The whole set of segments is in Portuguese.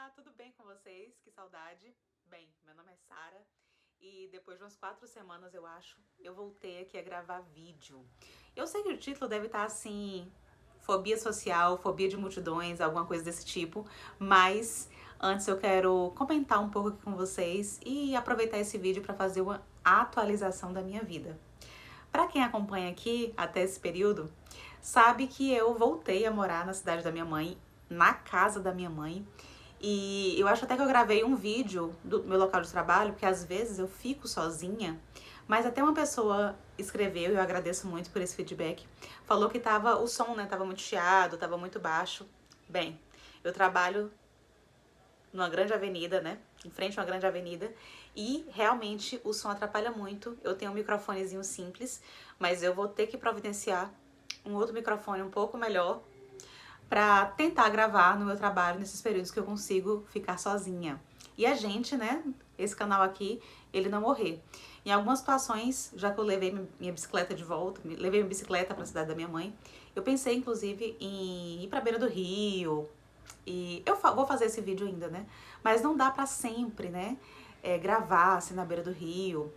Olá, tudo bem com vocês? Que saudade. Bem, meu nome é Sara e depois de umas 4 semanas, eu acho, eu voltei aqui a gravar vídeo. Eu sei que o título deve estar assim, fobia social, fobia de multidões, alguma coisa desse tipo, mas antes eu quero comentar um pouco aqui com vocês e aproveitar esse vídeo para fazer uma atualização da minha vida. Para quem acompanha aqui até esse período, sabe que eu voltei a morar na cidade da minha mãe, na casa da minha mãe. E eu acho até que eu gravei um vídeo do meu local de trabalho, porque às vezes eu fico sozinha, mas até uma pessoa escreveu, e eu agradeço muito por esse feedback, falou que o som, né, tava muito chiado, tava muito baixo. Bem, eu trabalho numa grande avenida, né? Em frente a uma grande avenida. E realmente o som atrapalha muito. Eu tenho um microfonezinho simples, mas eu vou ter que providenciar um outro microfone um pouco melhor pra tentar gravar no meu trabalho nesses períodos que eu consigo ficar sozinha. E a gente, né? Esse canal aqui, ele não morrer. Em algumas situações, já que eu levei minha bicicleta de volta, levei minha bicicleta pra cidade da minha mãe, eu pensei inclusive em ir pra beira do rio, e eu vou fazer esse vídeo ainda, né? Mas não dá pra sempre, né? Gravar assim na beira do rio,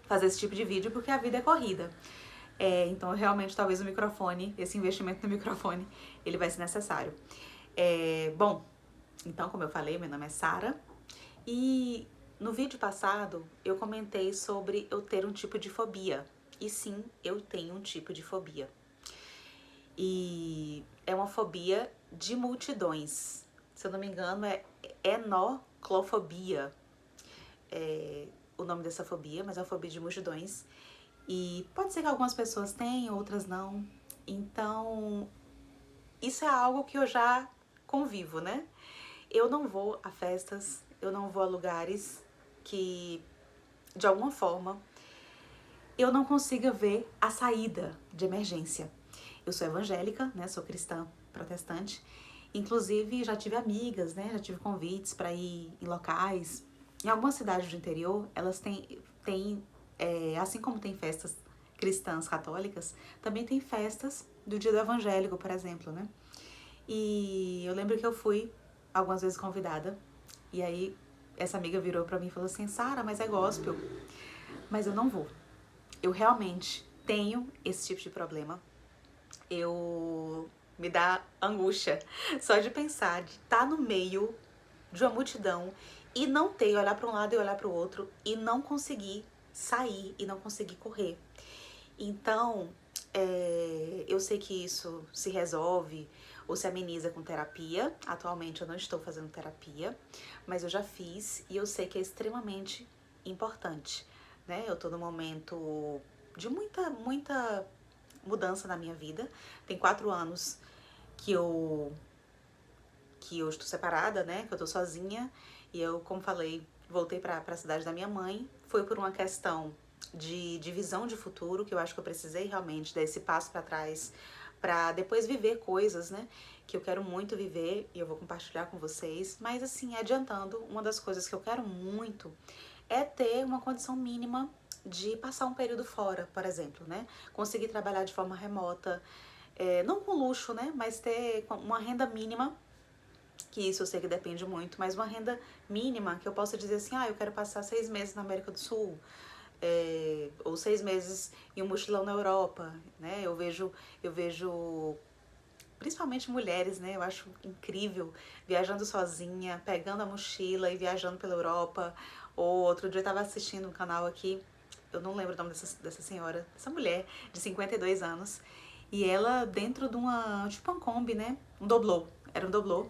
fazer esse tipo de vídeo, porque a vida é corrida. Então, realmente, talvez o microfone, esse investimento no microfone, ele vai ser necessário. Bom, então, como eu falei, meu nome é Sara. E no vídeo passado, eu comentei sobre eu ter um tipo de fobia. E sim, eu tenho um tipo de fobia. E é uma fobia de multidões. Se eu não me engano, é enoclofobia. É o nome dessa fobia, mas é uma fobia de multidões. E pode ser que algumas pessoas tenham, outras não. Então, isso é algo que eu já convivo, né? Eu não vou a festas, eu não vou a lugares que, de alguma forma, eu não consiga ver a saída de emergência. Eu sou evangélica, né? Sou cristã protestante. Inclusive, já tive amigas, né? Já tive convites para ir em locais. Em algumas cidades do interior, elas têm assim como tem festas cristãs católicas, também tem festas do Dia do Evangélico, por exemplo, né? E eu lembro que eu fui algumas vezes convidada. E aí, essa amiga virou pra mim e falou assim: Sara, mas é gospel. Mas eu não vou. Eu realmente tenho esse tipo de problema. Eu me dá angústia só de pensar de estar no meio de uma multidão e não ter, olhar para um lado e olhar para o outro e não conseguir sair e não conseguir correr. Então, eu sei que isso se resolve ou se ameniza com terapia. Atualmente eu não estou fazendo terapia, mas eu já fiz e eu sei que é extremamente importante, né? Eu tô num momento de muita mudança na minha vida. Tem 4 anos que eu estou separada, né? Que eu tô sozinha. E eu, como falei, voltei para a cidade da minha mãe. Foi por uma questão de visão de futuro, que eu acho que eu precisei realmente dar esse passo para trás, para depois viver coisas, né? Que eu quero muito viver e eu vou compartilhar com vocês. Mas, assim, adiantando, uma das coisas que eu quero muito é ter uma condição mínima de passar um período fora, por exemplo, né? Conseguir trabalhar de forma remota, não com luxo, né? Mas ter uma renda mínima, que isso eu sei que depende muito, mas uma renda mínima que eu possa dizer assim, eu quero passar 6 meses na América do Sul, ou 6 meses em um mochilão na Europa, né? Eu vejo principalmente mulheres, né? Eu acho incrível viajando sozinha, pegando a mochila e viajando pela Europa. Ou outro dia eu tava assistindo um canal aqui, eu não lembro o nome dessa senhora, essa mulher de 52 anos, e ela dentro de tipo uma Kombi, né? Um doblô, era um doblô.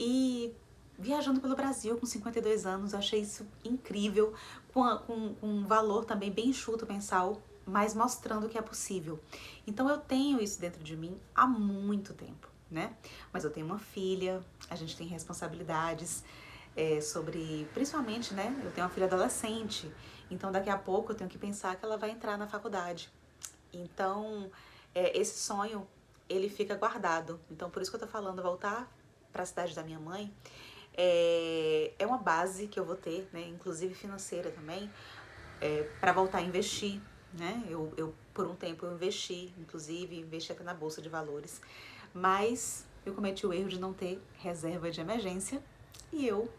E viajando pelo Brasil com 52 anos, eu achei isso incrível, com um valor também bem enxuto mensal, mas mostrando que é possível. Então eu tenho isso dentro de mim há muito tempo, né? Mas eu tenho uma filha, a gente tem responsabilidades sobre, principalmente, né? Eu tenho uma filha adolescente, então daqui a pouco eu tenho que pensar que ela vai entrar na faculdade. Então, esse sonho, ele fica guardado. Então, por isso que eu tô falando, voltar para a cidade da minha mãe é uma base que eu vou ter, né? Inclusive financeira também, para voltar a investir, né? Por um tempo, eu investi até na Bolsa de Valores, mas eu cometi o erro de não ter reserva de emergência. e eu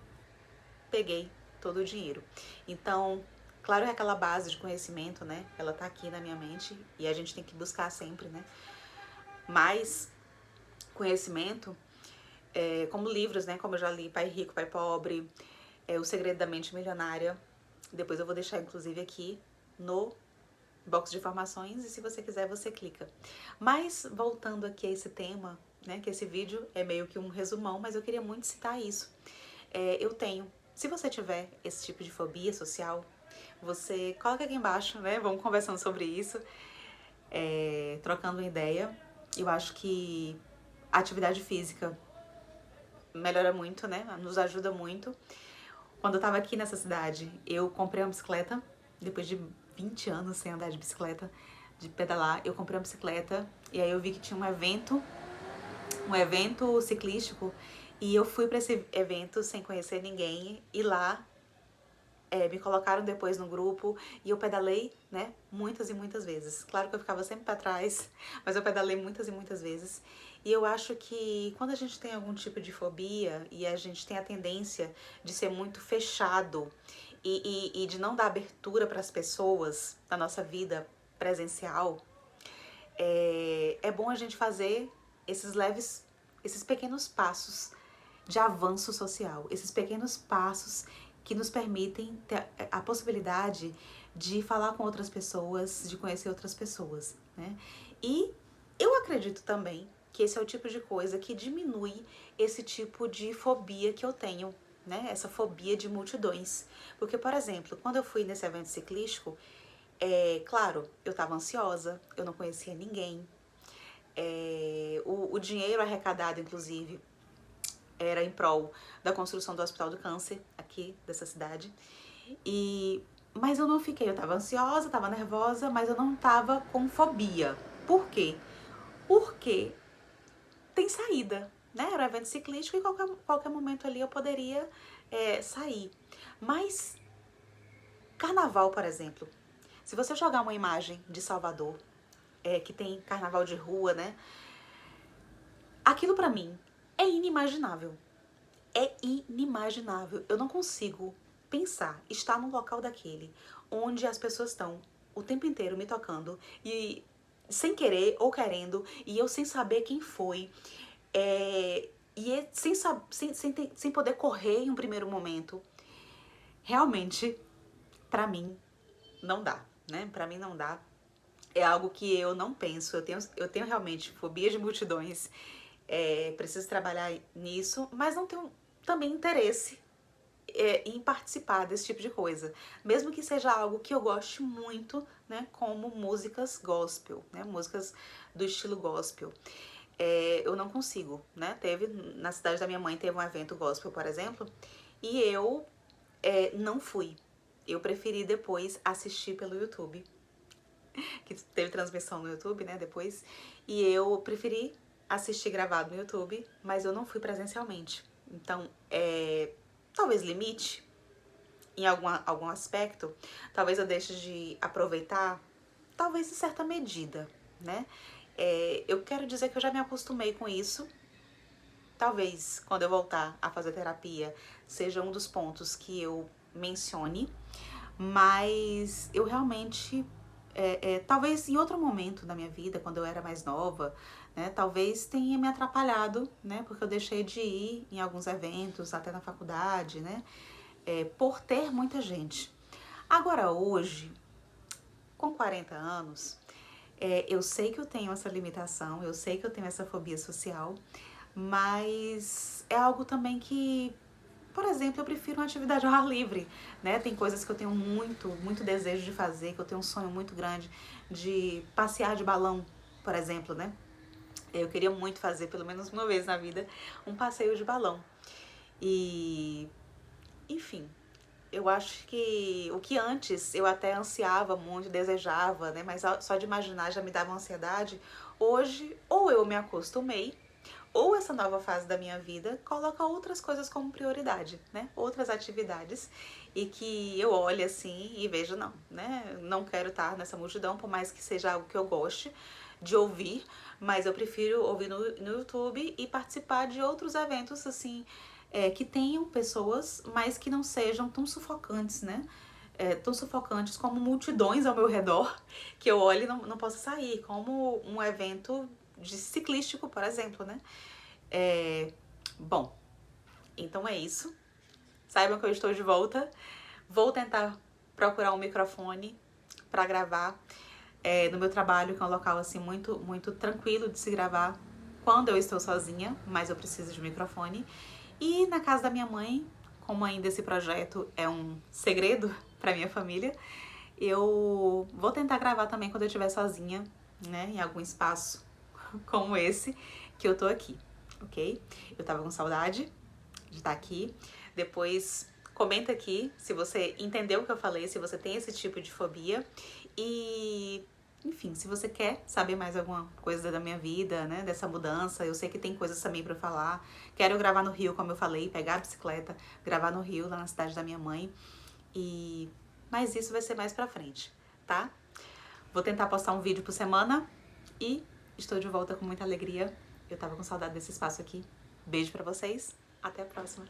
peguei todo o dinheiro. Então, claro que aquela base de conhecimento, né, ela tá aqui na minha mente e a gente tem que buscar sempre, né, mais conhecimento, como livros, né, como eu já li Pai Rico, Pai Pobre, O Segredo da Mente Milionária. Depois eu vou deixar, inclusive, aqui no box de informações e se você quiser, você clica. Mas, voltando aqui a esse tema, né, que esse vídeo é meio que um resumão, mas eu queria muito citar isso. Eu tenho. Se você tiver esse tipo de fobia social, você coloca aqui embaixo, né? Vamos conversando sobre isso, trocando uma ideia. Eu acho que a atividade física melhora muito, né? Nos ajuda muito. Quando eu tava aqui nessa cidade, eu comprei uma bicicleta, depois de 20 anos sem andar de bicicleta, de pedalar, eu comprei uma bicicleta e aí eu vi que tinha um evento ciclístico e eu fui para esse evento sem conhecer ninguém e lá me colocaram depois no grupo e eu pedalei, né, muitas e muitas vezes. Claro que eu ficava sempre para trás, mas eu pedalei muitas e muitas vezes. E eu acho que quando a gente tem algum tipo de fobia e a gente tem a tendência de ser muito fechado e de não dar abertura para as pessoas na nossa vida presencial, é bom a gente fazer esses pequenos passos de avanço social, esses pequenos passos que nos permitem ter a possibilidade de falar com outras pessoas, de conhecer outras pessoas, né? E eu acredito também que esse é o tipo de coisa que diminui esse tipo de fobia que eu tenho, né? Essa fobia de multidões. Porque, por exemplo, quando eu fui nesse evento ciclístico, claro, eu estava ansiosa, eu não conhecia ninguém. O dinheiro arrecadado, inclusive, era em prol da construção do Hospital do Câncer, aqui dessa cidade. Mas eu não fiquei, eu tava ansiosa, tava nervosa, mas eu não tava com fobia. Por quê? Porque tem saída, né? Era um evento ciclístico e qualquer momento ali eu poderia sair. Mas carnaval, por exemplo, se você jogar uma imagem de Salvador, que tem carnaval de rua, né? Aquilo pra mim é inimaginável. É inimaginável. Eu não consigo pensar, estar num local daquele, onde as pessoas estão o tempo inteiro me tocando e sem querer ou querendo, e eu sem saber quem foi, sem poder correr em um primeiro momento. Realmente, pra mim, não dá, né? Pra mim não dá. É algo que eu não penso. Eu tenho realmente fobia de multidões. Preciso trabalhar nisso, mas não tenho também interesse em participar desse tipo de coisa. Mesmo que seja algo que eu goste muito, né? Como músicas gospel, né? Músicas do estilo gospel. Eu não consigo, né? Na cidade da minha mãe, teve um evento gospel, por exemplo, e eu não fui. Eu preferi depois assistir pelo YouTube, que teve transmissão no YouTube, né, depois, e eu preferi assistir gravado no YouTube, mas eu não fui presencialmente. Então, talvez limite em algum aspecto, talvez eu deixe de aproveitar, talvez em certa medida, né? Eu quero dizer que eu já me acostumei com isso. Talvez quando eu voltar a fazer terapia seja um dos pontos que eu mencione, mas eu realmente, talvez em outro momento da minha vida, quando eu era mais nova, né, talvez tenha me atrapalhado, né, porque eu deixei de ir em alguns eventos, até na faculdade, né, por ter muita gente. Agora hoje, com 40 anos, eu sei que eu tenho essa limitação, eu sei que eu tenho essa fobia social, mas é algo também que, por exemplo, eu prefiro uma atividade ao ar livre, né? Tem coisas que eu tenho muito desejo de fazer, que eu tenho um sonho muito grande de passear de balão, por exemplo, né? Eu queria muito fazer, pelo menos uma vez na vida, um passeio de balão. E, enfim, eu acho que o que antes eu até ansiava muito, desejava, né? Mas só de imaginar já me dava ansiedade. Hoje, ou eu me acostumei, ou essa nova fase da minha vida coloca outras coisas como prioridade, né? Outras atividades e que eu olho assim e vejo, não, né? Não quero estar nessa multidão, por mais que seja algo que eu goste de ouvir, mas eu prefiro ouvir no YouTube e participar de outros eventos, assim, que tenham pessoas, mas que não sejam tão sufocantes, né? Tão sufocantes como multidões ao meu redor, que eu olho e não posso sair, como um evento de ciclístico, por exemplo, né? Bom, então é isso. Saibam que eu estou de volta. Vou tentar procurar um microfone para gravar no meu trabalho, que é um local assim muito tranquilo de se gravar quando eu estou sozinha, mas eu preciso de um microfone. E na casa da minha mãe, como ainda esse projeto é um segredo para minha família, eu vou tentar gravar também quando eu estiver sozinha, né, em algum espaço como esse que eu tô aqui, ok? Eu tava com saudade de estar aqui. Depois comenta aqui se você entendeu o que eu falei, se você tem esse tipo de fobia e enfim, se você quer saber mais alguma coisa da minha vida, né, dessa mudança, eu sei que tem coisas também pra falar. Quero gravar no Rio, como eu falei, pegar a bicicleta, gravar no Rio, lá na cidade da minha mãe. Mas isso vai ser mais pra frente, tá? Vou tentar postar um vídeo por semana e estou de volta com muita alegria. Eu tava com saudade desse espaço aqui. Beijo pra vocês, até a próxima.